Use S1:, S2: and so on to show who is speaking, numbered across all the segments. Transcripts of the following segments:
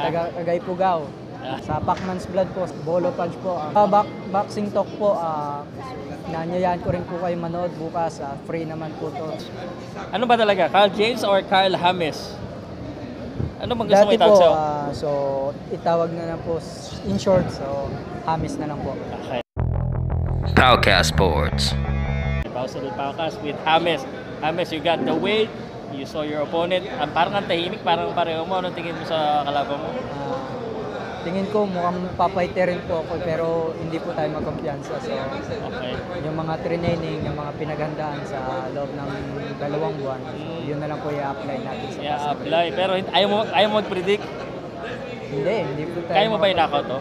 S1: taga Cagaipugao. Sa Pacman's Blood po, Bolo Punch po. Boxing Talk po, nanyayaan ko rin po kayo manood bukas. Free naman po to.
S2: Ano ba talaga? Carl James or Carl James? Ano bang gusto mo
S1: Dati
S2: itawag
S1: po,
S2: sa'yo?
S1: so itawag na lang po in short, so James na lang po.
S2: Okay.
S3: Powercast Sports.
S2: Paukas with James. James, you got the weight. You saw your opponent. Parang ang tahimik, parang pareho mo. Anong tingin mo sa kalaban mo?
S1: Tingin ko mukhang papaite rin po ako pero hindi po tayo magkumpiyansa. So,
S2: Okay.
S1: yung mga training, yung mga pinaghandaan sa loob ng 2 buwan, yun na lang po i-apply natin sa
S2: Yeah,
S1: basketball.
S2: apply. Pero ayaw mo mag-predict?
S1: Hindi po tayo.
S2: Kaya mo ba i-knockout to?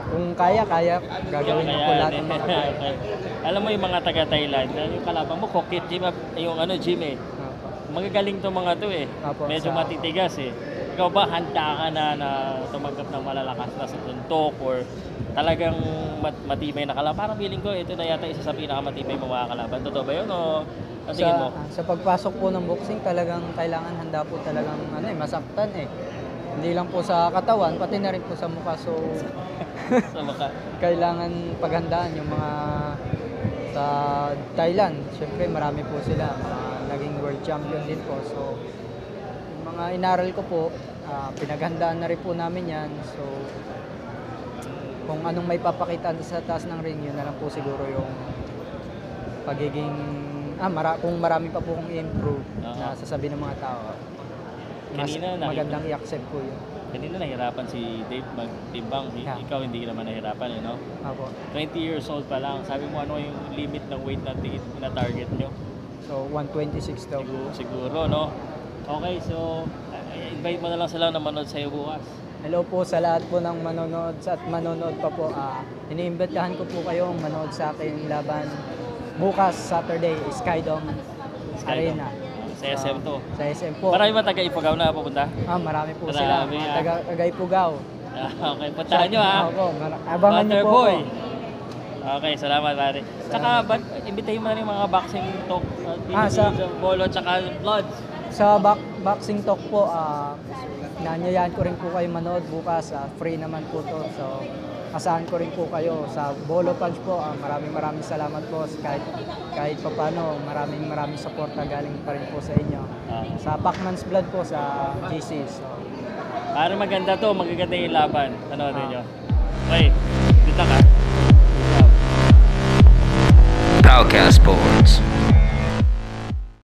S1: Kung kaya, gagawin ko po lahat ng mga kaya.
S2: Okay. Alam mo yung mga taga-Thailand, yung kalaban mo, Kokit Gym, yung gym eh. Magagaling to mga to eh.
S1: Apo,
S2: Medyo
S1: sa-
S2: matitigas eh. Ikaw ba handa ka na tumanggap ng malalakas na suntok or talagang matibay na kalaban? Parang feeling ko ito na yata isa sa pinakamatibay mo mga kalaban. Totoo ba yun o ang tingin mo?
S1: Sa pagpasok po ng boxing, talagang kailangan handa po talagang masaktan eh. Hindi lang po sa katawan, pati na rin po sa mukha. So,
S2: Sa maka.
S1: kailangan paghandaan yung mga sa Thailand. Siyempre marami po sila, mga naging world champion din po. So, yung mga inaral ko po, pinaghandaan na rin po namin yan. So, kung anong may papakita sa taas ng ring, yun na lang po siguro yung pagiging, kung marami pa po kong i-improve na sasabihin ng mga tao. Mas magandang i-accept po yun.
S2: Kanina nahirapan si Dave magtimbang.
S1: Yeah.
S2: Ikaw hindi naman nahirapan, no?
S1: Apo.
S2: 20 years old pa lang. Sabi mo ano yung limit ng weight na target nyo?
S1: So, 126 daw po.
S2: Siguro, no? Okay, so invite mo na lang sila na manood sa'yo bukas.
S1: Hello po sa lahat po ng manonood at manonood pa po. Iniimbitahan ko po kayong manood sa akin laban bukas, Saturday, Skydome Arena.
S2: Sa SM to.
S1: Sa SM po.
S2: Marami ba taga-Ifugao na pupunta?
S1: Marami po sila.
S2: Marami,
S1: Mga taga Cagaipugao.
S2: Okay, puntahan nyo ha.
S1: Opo, abangan niyo po
S2: Waterboy.
S1: ako.
S2: Okay, salamat pare. Tsaka, imbitahin mo na rin mga boxing talk.
S1: sa-
S2: Bolo, tsaka Bloods.
S1: Sa Boxing Talk po, nanyayaan ko rin po kayo manood bukas. Free naman po to. So, asahan ko rin po kayo sa Bolo Punch po. Maraming salamat po. Kahit pa paano, maraming suporta galing pa rin po sa inyo. Sa Pacman's Blood po, sa GC. So,
S2: Para maganda to, magaganda yung laban. Panoodin nyo. Okay, dito ka.
S3: Powercast Sports.